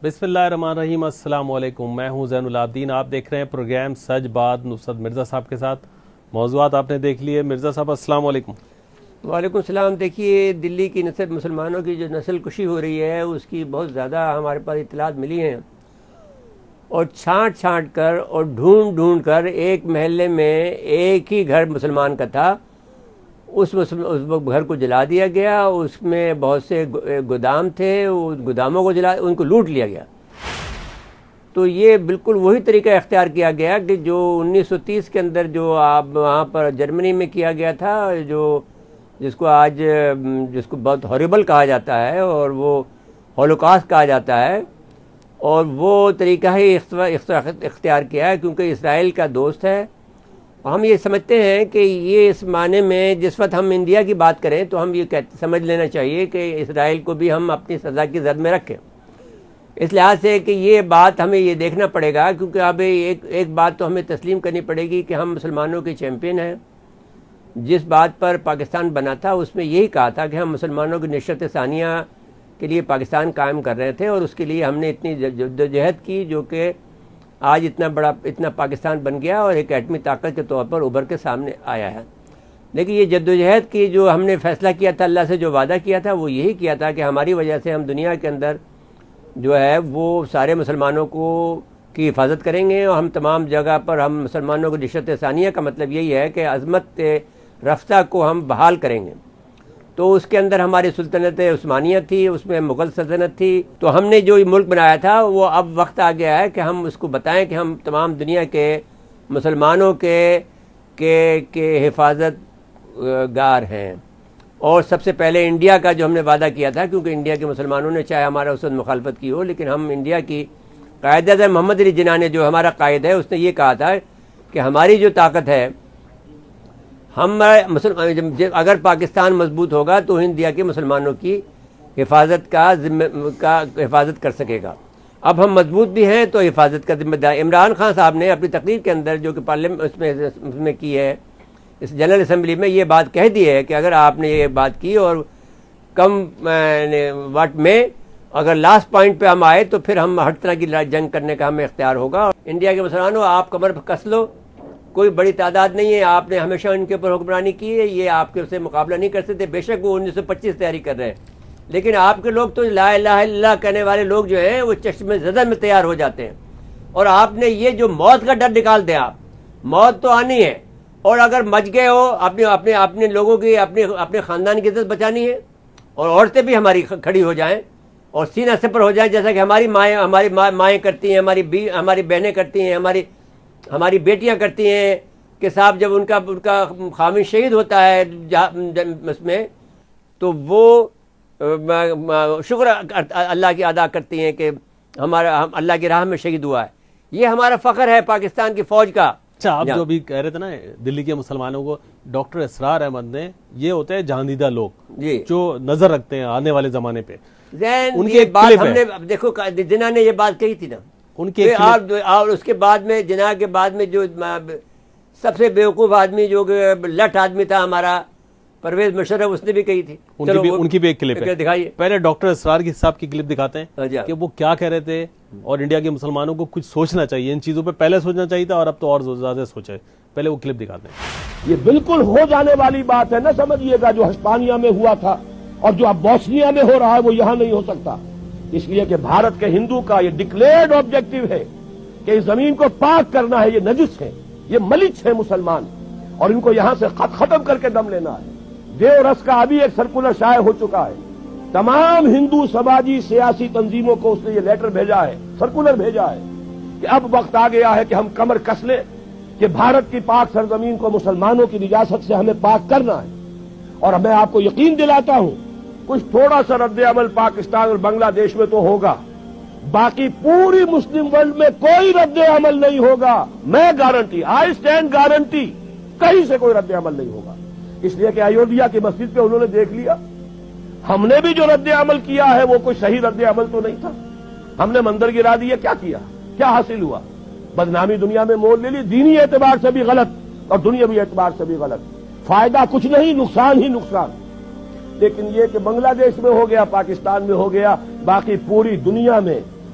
بسم اللہ الرحمن الرحیم، السلام علیکم۔ میں ہوں زین العابدین، آپ دیکھ رہے ہیں پروگرام سچ بات نصرت مرزا صاحب کے ساتھ۔ موضوعات آپ نے دیکھ لیے۔ مرزا صاحب السلام علیکم۔ وعلیکم السلام۔ دیکھیے، دلی کی مسلمانوں کی جو نسل کشی ہو رہی ہے اس کی بہت زیادہ ہمارے پاس اطلاعات ملی ہیں، اور چھانٹ کر اور ڈھونڈ کر ایک محلے میں ایک ہی گھر مسلمان کا تھا، اس گھر کو جلا دیا گیا۔ اس میں بہت سے گودام تھے، اس گوداموں کو ان کو لوٹ لیا گیا۔ تو یہ بالکل وہی طریقہ اختیار کیا گیا کہ جو 1930 کے اندر جو آپ وہاں پر جرمنی میں کیا گیا تھا، جس کو بہت ہاریبل کہا جاتا ہے اور وہ ہولوکاسٹ کہا جاتا ہے، اور وہ طریقہ ہی اختیار کیا ہے کیونکہ اسرائیل کا دوست ہے۔ ہم یہ سمجھتے ہیں کہ یہ اس معنی میں جس وقت ہم انڈیا کی بات کریں تو ہم یہ سمجھ لینا چاہیے کہ اسرائیل کو بھی ہم اپنی سزا کی زد میں رکھیں، اس لحاظ سے کہ یہ بات ہمیں یہ دیکھنا پڑے گا، کیونکہ اب ایک بات تو ہمیں تسلیم کرنی پڑے گی کہ ہم مسلمانوں کے چیمپئن ہیں۔ جس بات پر پاکستان بنا تھا اس میں یہی کہا تھا کہ ہم مسلمانوں کی نشست ثانیہ کے لیے پاکستان قائم کر رہے تھے، اور اس کے لیے ہم نے اتنی جدوجہد کی جو کہ آج اتنا پاکستان بن گیا اور ایک ایٹمی طاقت کے طور پر ابھر کے سامنے آیا ہے۔ لیکن یہ جدوجہد کی جو ہم نے فیصلہ کیا تھا، اللہ سے جو وعدہ کیا تھا، وہ یہی کیا تھا کہ ہماری وجہ سے ہم دنیا کے اندر جو ہے وہ سارے مسلمانوں کی حفاظت کریں گے، اور ہم تمام جگہ پر ہم مسلمانوں کو نشست ثانیہ کا مطلب یہی ہے کہ عظمت رفتہ کو ہم بحال کریں گے۔ تو اس کے اندر ہماری سلطنت عثمانیہ تھی، اس میں مغل سلطنت تھی۔ تو ہم نے جو ملک بنایا تھا وہ اب وقت آ گیا ہے کہ ہم اس کو بتائیں کہ ہم تمام دنیا کے مسلمانوں کے حفاظت گار ہیں، اور سب سے پہلے انڈیا کا جو ہم نے وعدہ کیا تھا، کیونکہ انڈیا کے مسلمانوں نے چاہے ہمارا اس وقت مخالفت کی ہو، لیکن ہم انڈیا کی قائد اعظم محمد علی جناح نے، جو ہمارا قائد ہے، اس نے یہ کہا تھا کہ ہماری جو طاقت ہے، اگر پاکستان مضبوط ہوگا تو انڈیا کے مسلمانوں کی حفاظت کر سکے گا۔ اب ہم مضبوط بھی ہیں تو حفاظت کا ذمہ دار۔ عمران خان صاحب نے اپنی تقریر کے اندر جو کہ پارلیمنٹ اس میں کی ہے، اس جنرل اسمبلی میں یہ بات کہہ دی ہے کہ اگر آپ نے یہ بات کی اور کم وقت میں اگر لاسٹ پوائنٹ پہ ہم آئے تو پھر ہم ہر طرح کی جنگ کرنے کا ہمیں اختیار ہوگا۔ انڈیا کے مسلمانوں، آپ کمر کس لو، کوئی بڑی تعداد نہیں ہے، آپ نے ہمیشہ ان کے اوپر حکمرانی کی ہے، یہ آپ کے سے مقابلہ نہیں کر سکتے۔ بے شک وہ 1925 تیاری کر رہے ہیں، لیکن آپ کے لوگ تو لا الہ الا اللہ کہنے والے لوگ جو ہیں وہ چشم زدہ میں تیار ہو جاتے ہیں، اور آپ نے یہ جو موت کا ڈر نکال دیا، موت تو آنی ہے، اور اگر مچ گئے ہو اپنے لوگوں کی اپنے خاندان کی عزت بچانی ہے، اور عورتیں بھی ہماری کھڑی ہو جائیں اور سینہ سپر ہو جائیں، جیسا کہ ہماری مائیں کرتی ہیں، ہماری بہنیں کرتی ہیں، ہماری بیٹیاں کرتی ہیں، کہ صاحب جب ان کا خامن شہید ہوتا ہے اس میں، تو وہ شکر اللہ کی ادا کرتی ہیں کہ ہم اللہ کی راہ میں شہید ہوا ہے۔ یہ ہمارا فخر ہے پاکستان کی فوج کا۔ اچھا، آپ جو ابھی کہہ رہے تھے نا دلی کے مسلمانوں کو، ڈاکٹر اسرار احمد نے، یہ ہوتے ہیں جہاندیدہ لوگ جو نظر رکھتے ہیں آنے والے زمانے پہ۔ ان کی بات ہم نے دیکھو، جناح نے یہ بات کہی تھی نا، ان کے اور اس کے بعد میں جناح کے بعد میں جو سب سے بیوقوف آدمی جو لٹ آدمی تھا ہمارا پرویز مشرف، اس نے بھی کہی تھی۔ ان کی بھی ایک کلپ ہے، دکھائیے۔ پہلے ڈاکٹر اسرار صاحب کی کلپ دکھاتے ہیں کہ وہ کیا کہہ رہے تھے، اور انڈیا کے مسلمانوں کو کچھ سوچنا چاہیے، ان چیزوں پہ پہلے سوچنا چاہیے تھا، اور اب تو اور زیادہ سوچے۔ پہلے وہ کلپ دکھاتے ہیں۔ یہ بالکل ہو جانے والی بات ہے، نہ سمجھیے گا جو ہسپانیہ میں ہوا تھا اور جو اب بوسنیا میں ہو رہا ہے وہ یہاں نہیں ہو سکتا، اس لیے کہ بھارت کے ہندو کا یہ ڈکلیئرڈ آبجیکٹو ہے کہ اس زمین کو پاک کرنا ہے۔ یہ نجس ہیں، یہ ملچ ہیں مسلمان، اور ان کو یہاں سے ختم کر کے دم لینا ہے۔ دیو رس کا ابھی ایک سرکولر شائع ہو چکا ہے، تمام ہندو سماجی سیاسی تنظیموں کو اس نے یہ لیٹر بھیجا ہے، سرکولر بھیجا ہے کہ اب وقت آ گیا ہے کہ ہم کمر کس لیں کہ بھارت کی پاک سرزمین کو مسلمانوں کی نجاست سے ہمیں پاک کرنا ہے۔ اور میں آپ کو یقین دلاتا ہوں کچھ تھوڑا سا رد عمل پاکستان اور بنگلہ دیش میں تو ہوگا، باقی پوری مسلم ورلڈ میں کوئی رد عمل نہیں ہوگا۔ میں گارنٹی، آئی اسٹینڈ گارنٹی، کہیں سے کوئی رد عمل نہیں ہوگا، اس لیے کہ ایودھیا کی مسجد پہ انہوں نے دیکھ لیا، ہم نے بھی جو رد عمل کیا ہے وہ کوئی صحیح رد عمل تو نہیں تھا۔ ہم نے مندر گرا دیا، کیا حاصل ہوا؟ بدنامی دنیا میں مول لے لی، دینی اعتبار سے بھی غلط اور دنیاوی اعتبار سے بھی غلط، فائدہ کچھ نہیں، نقصان ہی نقصان۔ لیکن یہ کہ بنگلہ دیش میں ہو گیا، پاکستان میں ہو گیا، باقی پوری دنیا میں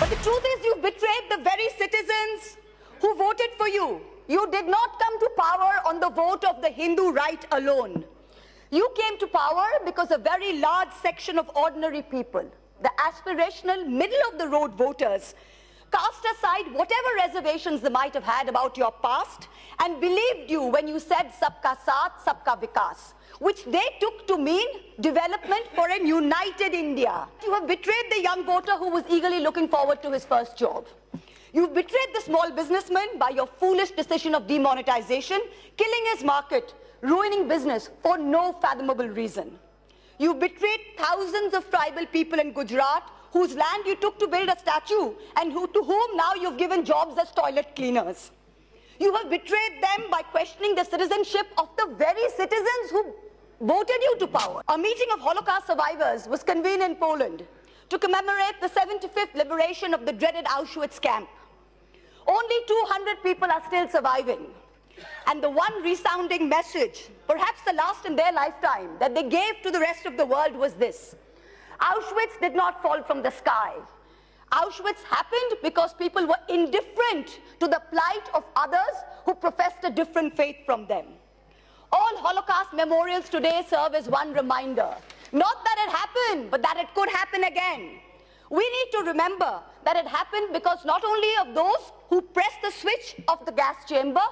But the truth is you betrayed the very citizens who voted for you. You did not come to power on the vote of the Hindu right alone. You came to power because a very large section of ordinary people, the aspirational middle of the road voters, cast aside whatever reservations they might have had about your past and believed you when you said sabka saath, sabka vikas, which they took to mean development for a united India. You have betrayed the young voter who was eagerly looking forward to his first job. You've betrayed the small businessman by your foolish decision of demonetization, killing his market, ruining business for no fathomable reason. You've betrayed thousands of tribal people in Gujarat whose land you took to build a statue and to whom now you've given jobs as toilet cleaners. You have betrayed them by questioning the citizenship of the very citizens who voted you to power. A meeting of Holocaust survivors was convened in Poland to commemorate the 75th liberation of the dreaded Auschwitz camp. Only 200 people are still surviving. And the one resounding message, perhaps the last in their lifetime, that they gave to the rest of the world was this: Auschwitz did not fall from the sky. Auschwitz happened because people were indifferent to the plight of others who professed a different faith from them. All Holocaust memorials today serve as one reminder, not that it happened, but that it could happen again. We need to remember that it happened because not only of those who pressed the switch of the gas chamber,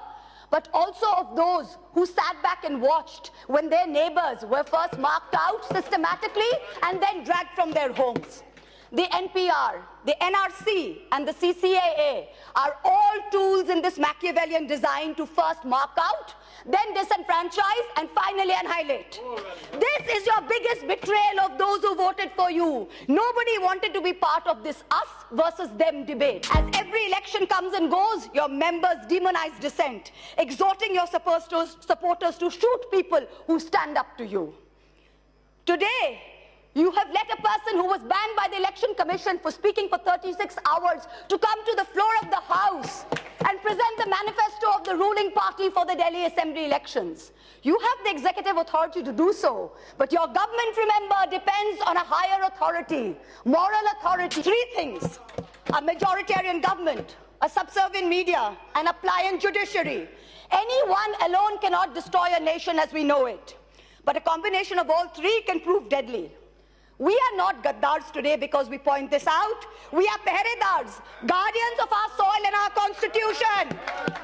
but also of those who sat back and watched when their neighbors were first marked out systematically and then dragged from their homes. The NPR, the NRC, and the CCAA are all tools in this Machiavellian design to first mark out, then disenfranchise, and finally annihilate. This is your biggest betrayal of those who voted for you. Nobody wanted to be part of this us versus them debate. As every election comes and goes, your members demonize dissent, exhorting your supporters to shoot people who stand up to you. Today, you have let a person who was banned by the Election Commission for speaking for 36 hours to come to the floor of the House and present the manifesto of the ruling party for the Delhi Assembly elections. You have the executive authority to do so, but your government, remember, depends on a higher authority, moral authority. Three things: a majoritarian government, a subservient media, and a pliant judiciary. Any one alone cannot destroy a nation as we know it, but a combination of all three can prove deadly. We are not gaddars today because we point this out. We are peheredars, guardians of our soil and our constitution.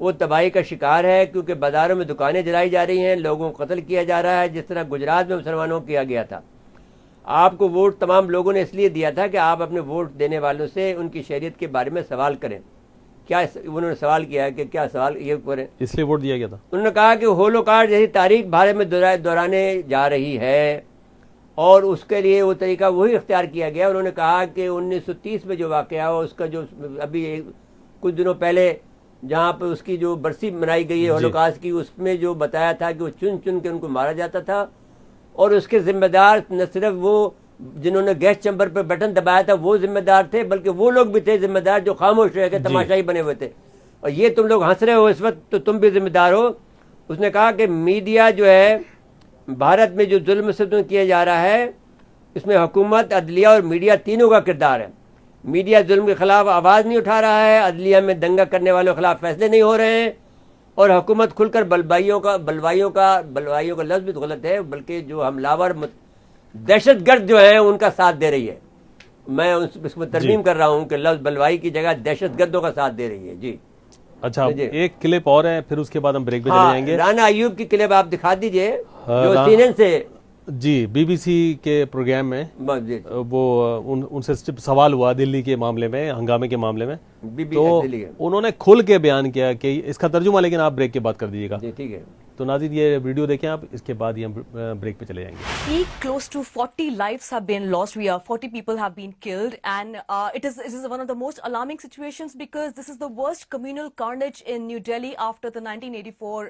وہ تباہی کا شکار ہے، کیونکہ بازاروں میں دکانیں جلائی جا رہی ہیں، لوگوں کو قتل کیا جا رہا ہے، جس طرح گجرات میں مسلمانوں کو کیا گیا تھا۔ آپ کو ووٹ تمام لوگوں نے اس لیے دیا تھا کہ آپ اپنے ووٹ دینے والوں سے ان کی شریعت کے بارے میں سوال کریں۔ کیا انہوں نے سوال کیا ہے کہ کیا سوال یہ کریں؟ اس لیے ووٹ دیا گیا تھا۔ انہوں نے کہا کہ ہولوکاسٹ جیسی تاریخ بھارت میں دہرانے جا رہی ہے، اور اس کے لیے وہ طریقہ وہی اختیار کیا گیا۔ انہوں نے کہا کہ 1930 میں جو واقعہ ہوا، اس کا جو ابھی کچھ دنوں پہلے جہاں پہ اس کی جو برسی منائی گئی ہے ہولوکاسٹ کی، اس میں جو بتایا تھا کہ وہ چن چن کے ان کو مارا جاتا تھا، اور اس کے ذمہ دار نہ صرف وہ جنہوں نے گیس چیمبر پہ بٹن دبایا تھا وہ ذمہ دار تھے، بلکہ وہ لوگ بھی تھے ذمہ دار جو خاموش رہ کے تماشائی بنے ہوئے تھے، اور یہ تم لوگ ہنس رہے ہو اس وقت تو تم بھی ذمہ دار ہو۔ اس نے کہا کہ میڈیا جو ہے بھارت میں جو ظلم ستم کیا جا رہا ہے، اس میں حکومت، عدلیہ اور میڈیا تینوں کا کردار ہے۔ میڈیا ظلم کے خلاف آواز نہیں اٹھا رہا ہے، عدلیہ میں دنگا کرنے والوں کے خلاف فیصلے نہیں ہو رہے ہیں، اور حکومت کھل کر بلوائیوں کا لفظ بھی غلط ہے، بلکہ جو حملاور دہشت گرد جو ہیں ان کا ساتھ دے رہی ہے۔ میں اس میں ترمیم کر رہا ہوں کہ لفظ بلوائی کی جگہ دہشت گردوں کا ساتھ دے رہی ہے۔ جی اچھا، ایک کلپ اور ہے، پھر اس کے بعد ہم بریک پہ چلے جائیں گے۔ رانا ایوب کی کلپ آپ دکھا دیجئے جو CNN سے، جی بی بی سی کے پروگرام میں وہ ان سے سوال ہوا دلی کے معاملے میں، ہنگامے کے معاملے میں، تو انہوں نے کھل کے بیان کیا کہ اس کا ترجمہ لیکن آپ بریک کے بعد کر دیجیے گا۔ جی ٹھیک ہے۔ تو ناظرین یہ ویڈیو دیکھیں آپ، اس کے بعد ہی ہم بریک پہ چلے جائیں گے۔ Close to 40 lives have been lost. 40 people have been killed, and it is one of the most alarming situations because this is the worst communal carnage in New Delhi after the 1984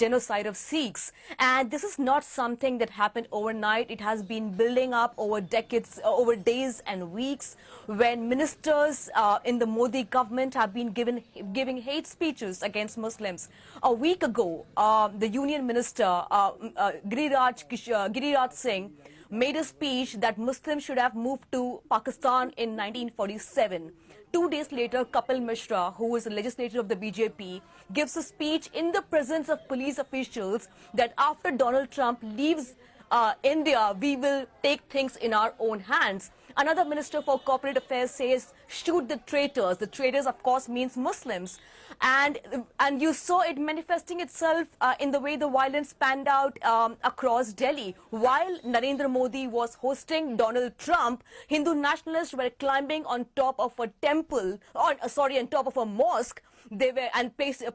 genocide of Sikhs. And this is not something that happened overnight. It has been building up over decades, over days and weeks, when ministers in the Modi government have been giving hate speeches against Muslims. A week ago, the Union Minister Giriraj Singh made a speech that Muslims should have moved to Pakistan in 1947. 2 days later, Kapil Mishra, who is a legislator of the BJP, gives a speech in the presence of police officials that after Donald Trump leaves India, we will take things in our own hands. Another minister for corporate affairs says, shoot the traitors. The traitors, of course, means Muslims. And you saw it manifesting itself in the way the violence panned out across Delhi. While Narendra Modi was hosting Donald Trump, Hindu nationalists were climbing on top of a temple, on top of a mosque. They were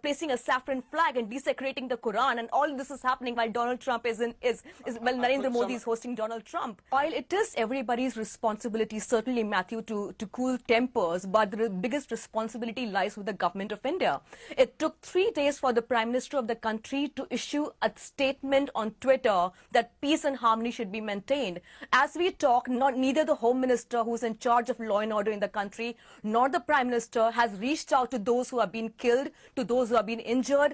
placing a saffron flag and desecrating the Quran, and all this is happening while Donald Trump Narendra Modi is hosting Donald Trump. While it is everybody's responsibility, certainly Matthew, to cool tempers, but the biggest responsibility lies with the government of India. It took 3 days for the Prime Minister of the country to issue a statement on Twitter that peace and harmony should be maintained. As we talk, neither the Home Minister, who is in charge of law and order in the country, nor the Prime Minister has reached out to those who have been killed, to those who have been injured.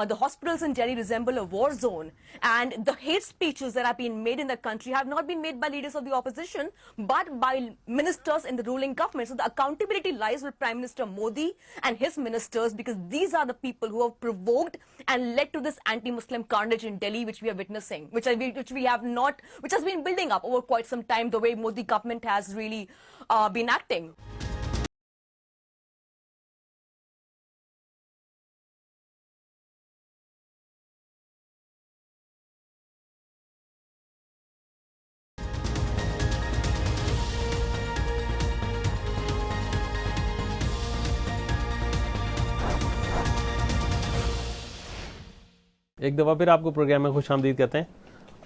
The hospitals in Delhi resemble a war zone, and the hate speeches that have been made in the country have not been made by leaders of the opposition, but by ministers in the ruling government. So the accountability lies with Prime Minister Modi and his ministers, because these are the people who have provoked and led to this anti-Muslim carnage in Delhi, which we are witnessing, which has been building up over quite some time, the way Modi government has really been acting. ایک دفعہ پھر آپ کو programme میں خوش آمدید کہتے ہیں۔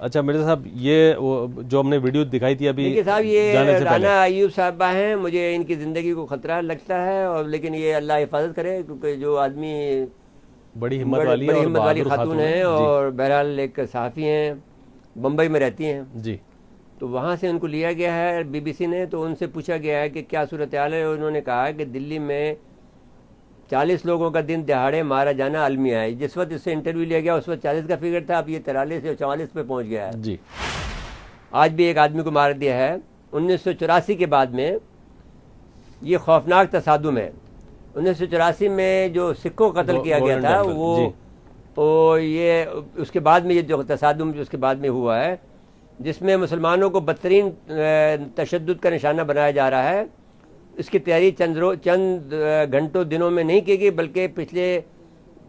اچھا مرزا صاحب، یہ جو ہم نے ویڈیو دکھائی تھی ابھی، دیکھیے صاحب، یہ رانا ایوب صاحبہ ہیں، مجھے ان کی زندگی کو خطرہ لگتا ہے، اور لیکن یہ اللہ حفاظت کرے، کیونکہ جو آدمی بڑی ہمت والی خاتون ہیں، اور بہرحال ایک صحافی ہیں، بمبئی میں رہتی ہیں جی، تو وہاں سے ان کو لیا گیا ہے BBC نے، تو ان سے پوچھا گیا ہے کہ کیا صورتحال ہے، انہوں نے کہا کہ دلی میں 40 لوگوں کا دن دہاڑے مارا جانا المیہ ہے۔ جس وقت اس سے انٹرویو لیا گیا اس وقت 40 کا فگر تھا، اب یہ 43 یا 44 پہ پہنچ گیا ہے جی۔ آج بھی ایک آدمی کو مار دیا ہے۔ 1984 کے بعد میں یہ خوفناک تصادم ہے۔ 1984 میں جو سکھوں کو قتل کیا گیا تھا وہ یہ اس کے بعد میں یہ جو تصادم جو اس کے بعد میں ہوا ہے، جس میں مسلمانوں کو بدترین تشدد کا نشانہ بنایا جا رہا ہے، اس کی تیاری چند گھنٹوں دنوں میں نہیں کی گئی، بلکہ پچھلے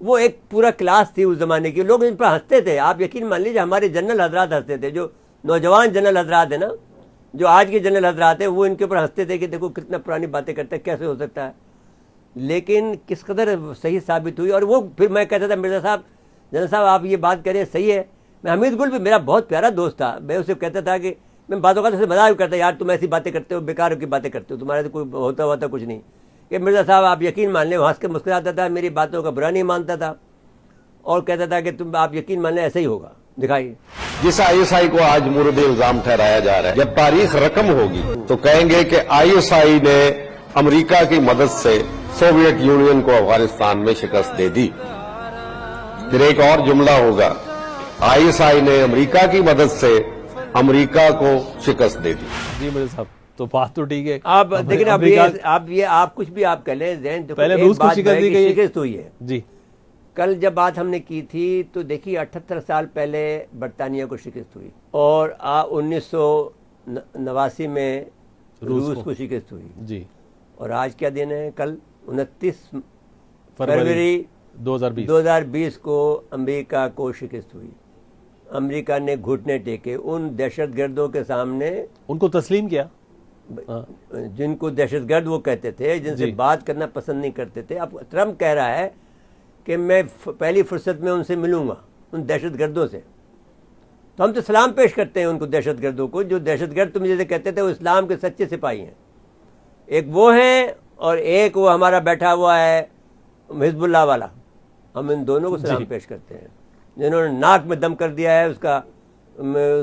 وہ ایک پورا کلاس تھی اس زمانے کی, لوگ ان پر ہنستے تھے. آپ یقین مان لیجیے ہمارے جنرل حضرات ہنستے تھے, جو نوجوان جنرل حضرات ہیں نا, جو آج کے جنرل حضرات ہیں, وہ ان کے اوپر ہنستے تھے کہ دیکھو کتنا پرانی باتیں کرتے ہیں, کیسے ہو سکتا ہے. لیکن کس قدر صحیح ثابت ہوئی. اور وہ پھر میں کہتا تھا مرزا صاحب, جنرل صاحب آپ یہ بات کریں صحیح ہے. میں حمید گل بھی میرا بہت پیارا دوست تھا, میں اسے کہتا تھا کہ میں بعض اوقات اسے مذاق کرتا, یار تم ایسی باتیں کرتے ہو, بیکار کی باتیں کرتے ہو, تمہارے تو کوئی ہوتا کچھ نہیں. کہ مرزا صاحب آپ یقین مان لیں, ہنس کے مسکراتا تھا, میری باتوں کا برا نہیں مانتا تھا, اور کہتا تھا کہ تم آپ یقین مان لیں ایسا ہی ہوگا. دکھائیے جس ISI کو آج مورد الزام ٹھہرایا جا رہا ہے, جب تاریخ رقم ہوگی تو کہیں گے کہ ISI نے امریکہ کی مدد سے سوویت یونین کو افغانستان میں شکست دے دی. پھر ایک اور جملہ ہوگا, ISI نے امریکہ کی مدد سے امریکہ کو شکست دے دی. جی میرے صاحب تو بات تو ٹھیک ہے. آپ دیکھیں, آپ کچھ بھی آپ کہہ لیں, ذہن پہلے روس کو شکست دی گئی, شکست ہوئی ہے. جی کل جب بات ہم نے کی تھی تو دیکھیے 78 سال پہلے برطانیہ کو شکست ہوئی, اور 1989 میں روس کو شکست ہوئی. جی اور آج کیا دن ہے, کل 29 فروری 2020 کو امریکہ کو شکست ہوئی. امریکہ نے گھٹنے ٹیکے ان دہشت گردوں کے سامنے, ان کو تسلیم کیا جن کو دہشت گرد وہ کہتے تھے, جن سے بات کرنا پسند نہیں کرتے تھے. اب ٹرمپ کہہ رہا ہے کہ میں پہلی فرصت میں ان سے ملوں گا, ان دہشت گردوں سے. تو ہم تو سلام پیش کرتے ہیں ان کو, دہشت گردوں کو. جو دہشت گرد تم جیسے کہتے تھے وہ اسلام کے سچے سپاہی ہیں. ایک وہ ہیں اور ایک وہ ہمارا بیٹھا ہوا ہے حزب اللہ والا. ہم ان دونوں کو سلام پیش کرتے ہیں, جنہوں نے ناک میں دم کر دیا ہے, اس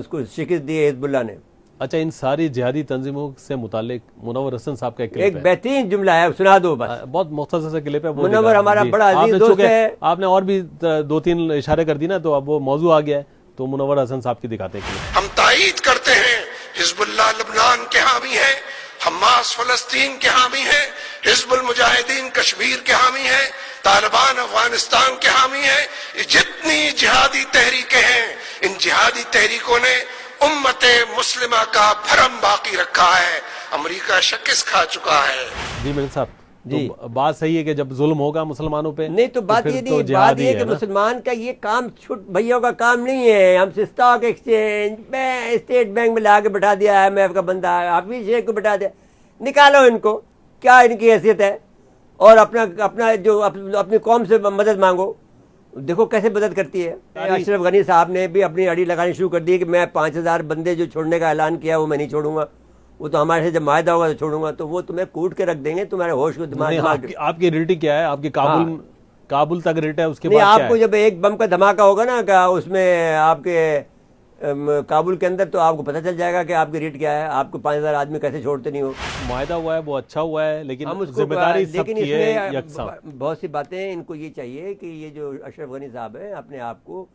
کو شکست دی ہے حزب اللہ نے. اچھا, ان ساری جہادی تنظیموں سے متعلق منور حسن صاحب کا ایک بہترین جملہ ہے, سنا دو بس, بہت مختصر سے کلپ ہے. منور ہمارا بڑا عزیز دوست ہے. آپ نے اور بھی 2-3 اشارے کر دی نا, تو اب وہ موضوع آ گیا ہے, تو منور حسن صاحب کی دکھاتے ہیں. ہم تائید کرتے ہیں حزب اللہ لبنان کے حامی ہے, حماس فلسطین کے حامی ہے, حزب المجاہدین کشمیر کے حامی ہے, طالبان افغانستان کے حامی ہیں. یہ جتنی جہادی تحریکیں ہیں, ان جہادی تحریکوں نے امت مسلمہ کا بھرم باقی رکھا ہے. امریکہ شکست کھا چکا ہے. جی میرے صاحب, جی بات صحیح ہے کہ جب ظلم ہوگا مسلمانوں پہ, نہیں تو بات یہ نہیں, بات یہ کہ مسلمان کا یہ کام چھوٹ بھائیوں کا کام نہیں ہے. ہم سے اسٹاک ایکسچینج اسٹیٹ بینک میں لا کے بٹھا دیا ہے, IMF کا بندہ حافظ شیخ کو بٹھا دیا. نکالو ان کو, کیا ان کی حیثیت ہے, اور اپنا جو اپنی قوم سے مدد مانگو. دیکھو کیسے مدد کرتی ہے. اشرف غنی صاحب نے بھی اپنی اڑی لگانی شروع کر دی کہ میں 5000 بندے جو چھوڑنے کا اعلان کیا وہ میں نہیں چھوڑوں گا, وہ تو ہمارے سے جب معاہدہ ہوگا تو چھوڑوں گا. تو وہ تمہیں کوٹ کے رکھ دیں گے, تمہارے ہوش کو دماغ. آپ کی ریٹی کیا ہے, آپ کی کابل تک ریٹ ہے, اس کے بعد آپ کو جب ایک بم کا دھماکہ ہوگا نا کہ اس میں آپ کے کابل کے اندر, تو آپ کو پتہ چل جائے گا کہ آپ کی ریٹ کیا ہے. آپ کو 5000 آدمی کیسے چھوڑتے نہیں ہو. معاہدہ ہوا ہے وہ اچھا ہوا ہے, لیکن ذمہ داری سب کی ہے یکساں. بہت سی باتیں ان کو یہ چاہیے کہ یہ جو اشرف غنی صاحب ہیں, اپنے آپ کو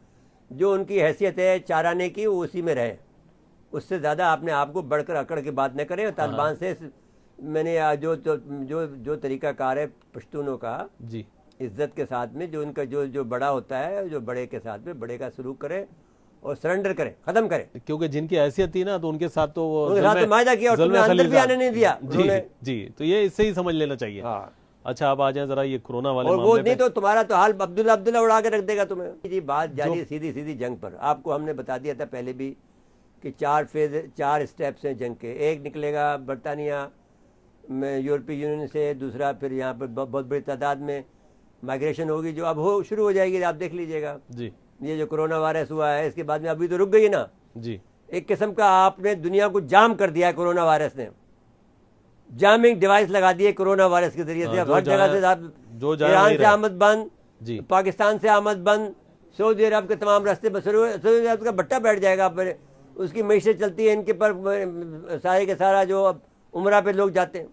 جو ان کی حیثیت ہے چارانے کی, وہ اسی میں رہے. اس سے زیادہ اپنے آپ کو بڑھ کر اکڑ کے بات نہ کریں. طالبان سے میں نے جو طریقہ کار ہے پشتونوں کا, جی عزت کے ساتھ میں, جو ان کا جو بڑا ہوتا ہے, جو بڑے کے ساتھ میں بڑے کا سلوک کرے اور سرنڈر کریں, ختم کریں. کیونکہ جن کی حیثیت تھی نا, تو ان کے ساتھ تو معاہدہ کیا اور تم نے اندر بھی آنے نہیں دیا. جی تو یہ اس سے ہی سمجھ لینا چاہیے. اچھا اب آ جائیں ذرا یہ کورونا والے اور وہ نہیں تو تمہارا تو حال عبداللہ اڑا کے رکھ دے گا تمہیں. جی بات جاری سیدھی جنگ پر. آپ کو ہم نے بتا دیا تھا پہلے بھی کہ 4 اسٹیپس ہیں جنگ کے. ایک نکلے گا برطانیہ میں یورپی یونین سے, دوسرا پھر یہاں پر بہت بڑی تعداد میں مائگریشن ہوگی, جو اب شروع ہو جائے گی. آپ دیکھ لیجئے گا. جی یہ جو کرونا وائرس ہوا ہے, اس کے بعد میں ابھی تو رک گئی نا. جی ایک قسم کا آپ نے دنیا کو جام کر دیا ہے کرونا وائرس نے. جامنگ ڈیوائس لگا دیے کرونا وائرس کے ذریعے سے. اب ہر جگہ سے ایران سے آمد بند, پاکستان سے آمد بند, سعودی عرب کے تمام راستے پر. سعودی عرب کا بٹا بیٹھ جائے گا, اس کی معیشت چلتی ہے ان کے پر سارے کے سارا. جو اب عمرہ پہ لوگ جاتے ہیں,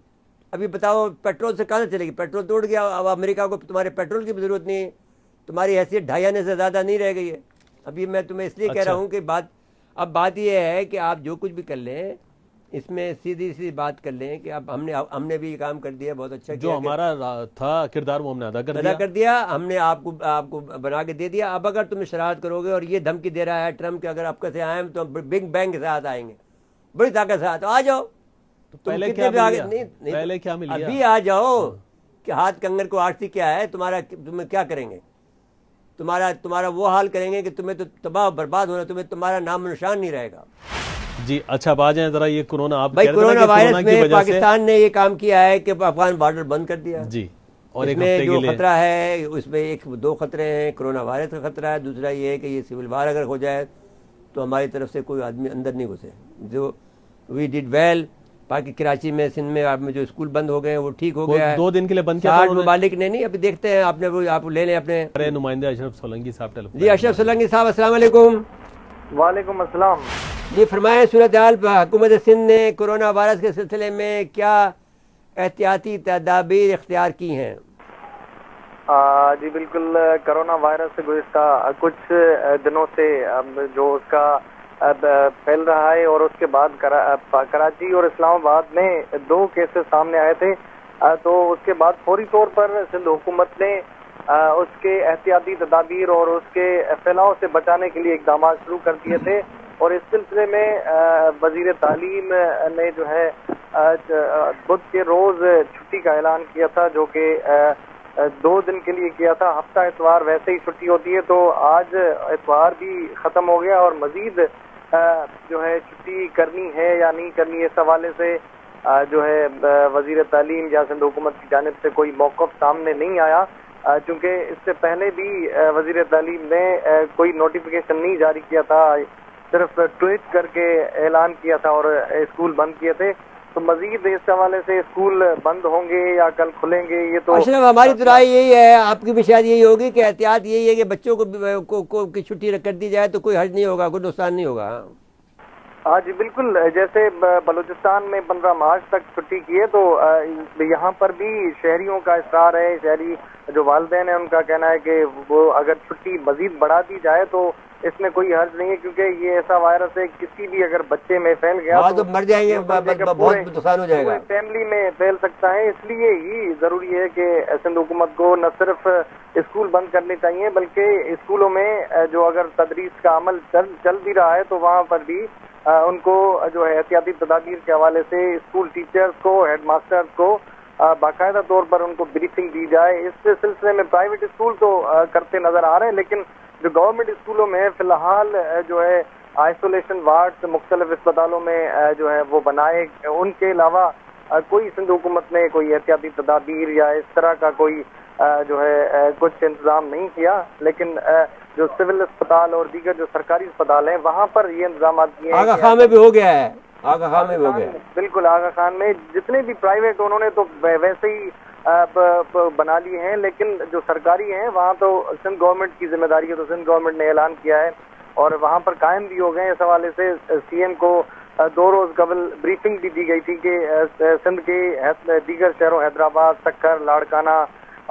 ابھی بتاؤ پیٹرول سے کہاں سے چلے گی. پیٹرول توڑ گیا. اب امریکہ کو تمہارے پیٹرول کی بھی ضرورت نہیں ہے. تمہاری حیثیت 2.5 آنے سے زیادہ نہیں رہ گئی ہے. ابھی میں تمہیں اس لیے کہہ رہا ہوں کہ بات یہ ہے کہ آپ جو کچھ بھی کر لیں, اس میں سیدھی بات کر لیں کہ اب ہم نے بھی یہ کام کر دیا, بہت اچھا کیا. جو ہمارا تھا کردار وہ ہم نے ادا کر دیا. ہم نے آپ کو بنا کے دے دیا. اب اگر تم شرارت کرو گے, اور یہ دھمکی دے رہا ہے ٹرمپ کہ اگر آپ کیسے آئیں تو بگ بینگ کے ساتھ آئیں گے, بڑی طاقت سے ساتھ آ جاؤ. پہلے کیا مل گیا, ابھی آ جاؤ کہ ہاتھ کنگن کو آرسی کیا ہے تمہیں کیا کریں گے. تمہارا وہ حال کریں گے کہ تمہیں تو تباہ برباد ہونا، تمہارا نام و نشان نہیں رہے گا. جی اچھا اب آ جائیں ذرا یہ کورونا. آپ بھائی کورونا وائرس میں پاکستان نے یہ کام کیا ہے کہ افغان بارڈر بند کر دیا. جی اور اس میں جو خطرہ ہے اس میں دو خطرے ہیں. کورونا وائرس کا خطرہ ہے، دوسرا یہ ہے کہ یہ سول وار اگر ہو جائے تو ہماری طرف سے کوئی آدمی اندر نہیں گھسے. جو وی ڈیڈ ویل. باقی کراچی میں سندھ میں آپ میں جو اسکول بند ہو گئے ہیں وہ ٹھیک ہو گیا ہے. 2 دن کے لیے بند کیا 60 ممالک نے نہیں. ابھی دیکھتے ہیں آپ لے لیں اپنے نمائندے اشرف سولنگی صاحب ٹیلیفون. جی اشرف سولنگی صاحب السلام علیکم. وعلیکم السلام. جی فرمائیں صورتحال حکومت سندھ نے کورونا وائرس کے سلسلے میں کیا احتیاطی تدابیر اختیار کی ہیں؟ جی بالکل. کرونا وائرس سے گزشتہ کچھ دنوں سے جو اس کا پھیل رہا ہے اور اس کے بعد کراچی اور اسلام آباد میں 2 کیسز سامنے آئے تھے، تو اس کے بعد فوری طور پر سندھ حکومت نے اس کے احتیاطی تدابیر اور اس کے پھیلاؤ سے بچانے کے لیے اقدامات شروع کر دیے تھے. اور اس سلسلے میں وزیر تعلیم نے جو ہے بدھ کے روز چھٹی کا اعلان کیا تھا، جو کہ 2 دن کے لیے کیا تھا. ہفتہ اتوار ویسے ہی چھٹی ہوتی ہے، تو آج اتوار بھی ختم ہو گیا اور مزید جو ہے چھٹی کرنی ہے یا نہیں کرنی، اس حوالے سے جو ہے وزیر تعلیم یا سندھ حکومت کی جانب سے کوئی موقف سامنے نہیں آیا. چونکہ اس سے پہلے بھی وزیر تعلیم نے کوئی نوٹیفیکیشن نہیں جاری کیا تھا، صرف ٹویٹ کر کے اعلان کیا تھا اور اسکول بند کیے تھے. تو مزید اس حوالے سے اسکول بند ہوں گے یا کل کھلیں گے یہ تو اشرف ہماری تو رائے یہی ہے، آپ کی بھی شاید یہی ہوگی کہ احتیاط یہی ہے کہ بچوں کو کی چھٹی کر دی جائے تو کوئی حرج نہیں ہوگا، کوئی نقصان نہیں ہوگا. ہاں جی بالکل. جیسے بلوچستان میں 15 مارچ تک چھٹی کی ہے، تو یہاں پر بھی شہریوں کا اصرار ہے. شہری جو والدین ہیں ان کا کہنا ہے کہ وہ اگر چھٹی مزید بڑھا دی جائے تو اس میں کوئی حرج نہیں ہے، کیونکہ یہ ایسا وائرس ہے کسی بھی اگر بچے میں پھیل گیا تو مر جائیں گے، بہت نقصان ہو جائے گا، فیملی میں پھیل سکتا ہے. اس لیے ہی ضروری ہے کہ سندھ حکومت کو نہ صرف اسکول بند کرنے چاہیے بلکہ اسکولوں میں جو اگر تدریس کا عمل چل بھی رہا ہے تو وہاں پر بھی ان کو جو ہے احتیاطی تدابیر کے حوالے سے اسکول ٹیچرز کو، ہیڈ ماسٹرز کو باقاعدہ طور پر ان کو بریفنگ دی جائے. اس سلسلے میں پرائیویٹ اسکول تو کرتے نظر آ رہے ہیں، لیکن جو گورنمنٹ اسکولوں میں فی الحال جو ہے آئسولیشن وارڈز مختلف اسپتالوں میں جو ہے وہ بنائے. ان کے علاوہ کوئی سندھ حکومت نے کوئی احتیاطی تدابیر یا اس طرح کا کوئی جو ہے کچھ انتظام نہیں کیا. لیکن جو سول اسپتال اور دیگر جو سرکاری اسپتال ہیں وہاں پر یہ انتظامات کیے ہیں. آغا خان میں بھی ہو گیا ہے، آغا خان میں بھی ہو گیا. بالکل. آغا خان میں جتنے بھی پرائیویٹ انہوں نے تو ویسے ہی بنا لیے ہیں، لیکن جو سرکاری ہیں وہاں تو سندھ گورنمنٹ کی ذمہ داری ہے. تو سندھ گورنمنٹ نے اعلان کیا ہے اور وہاں پر قائم بھی ہو گئے. اس حوالے سے سی ایم کو 2 روز قبل بریفنگ بھی دی گئی تھی کہ سندھ کے دیگر شہروں حیدرآباد، سکھر، لاڑکانہ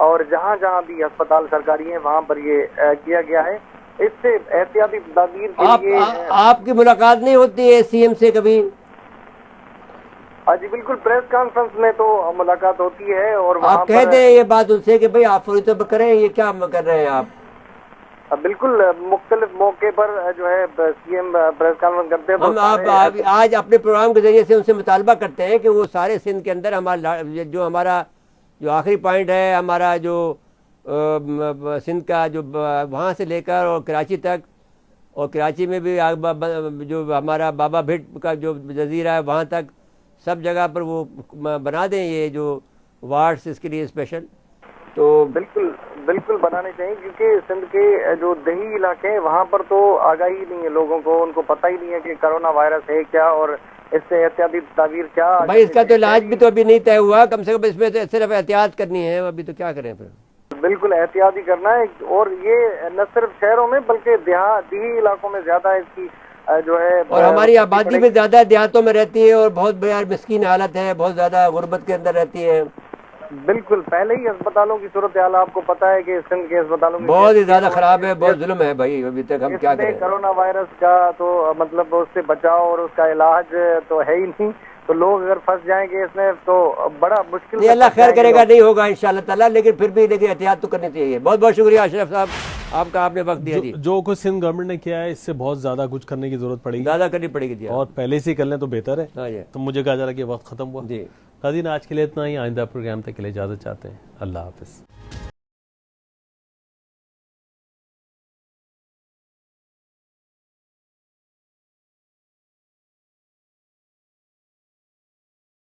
اور جہاں جہاں بھی ہسپتال سرکاری ہیں وہاں پر یہ کیا گیا ہے. اس سے احتیاطی تدابیر کے لیے آپ کی ملاقات نہیں ہوتی ہے سی ایم سے کبھی؟ جی بالکل. پریس کانفرنس میں تو ملاقات ہوتی ہے اور آپ کہہ دیں یہ بات ان سے کہ بھئی آپ فوری طور پر کریں، یہ کیا کر رہے ہیں آپ؟ بالکل. مختلف موقع پر جو ہے سی ایم پریس کانفرنس کرتے ہیں. ہم آج اپنے پروگرام کے ذریعے سے ان سے مطالبہ کرتے ہیں کہ وہ سارے سندھ کے اندر ہمارا جو آخری پوائنٹ ہے، ہمارا جو سندھ کا جو وہاں سے لے کر اور کراچی تک، اور کراچی میں بھی جو ہمارا بابا بھٹ کا جو جزیرہ ہے وہاں تک، سب جگہ پر وہ بنا دیں یہ جو وارڈز اس کے لیے اسپیشل. تو بالکل بنانے چاہیے، کیونکہ سندھ کے جو دیہی علاقے ہیں وہاں پر تو آگاہی نہیں ہے لوگوں کو، ان کو پتہ ہی نہیں ہے کہ کرونا وائرس ہے کیا اور اس سے احتیاطی تدابیر کیا. بھائی اس کا تو علاج بھی تو ابھی نہیں طے ہوا، کم سے کم اس میں صرف احتیاط کرنی ہے. ابھی تو کیا کریں پھر؟ بالکل احتیاط ہی کرنا ہے. اور یہ نہ صرف شہروں میں بلکہ دیہی علاقوں میں زیادہ اس کی جو ہے، اور ہماری آبادی بھی زیادہ دیہاتوں میں رہتی ہے اور بہت مسکین حالت ہے، بہت زیادہ غربت کے اندر رہتی ہے. بالکل. پہلے ہی اسپتالوں کی صورتحال آپ کو پتہ ہے کہ سندھ کے اسپتالوں میں بہت ہی زیادہ خراب ہے، بہت ظلم ہے بھائی. ابھی تک ہم کیا کریں؟ کرونا وائرس کا تو مطلب اس سے بچاؤ اور اس کا علاج تو ہے ہی نہیں. تو لوگ اگر پھنس جائیں گے اس میں تو بڑا مشکل. نہیں، اللہ خیر کرے گا، نہیں ہوگا انشاءاللہ تعالیٰ، لیکن پھر بھی احتیاط تو کرنی چاہیے. بہت بہت شکریہ اشرف صاحب آپ کا، آپ نے وقت دیا. جی جو کچھ سندھ گورنمنٹ نے کیا ہے اس سے بہت زیادہ کچھ کرنے کی ضرورت پڑے گی، زیادہ کرنی پڑے گی اور پہلے سے کر لیں تو بہتر ہے. تو مجھے کہا جا رہا کہ وقت ختم ہوا. جی ناظرین آج کے لیے اتنا ہی. آئندہ پروگرام تک کے لیے اجازت چاہتے ہیں. اللہ حافظ.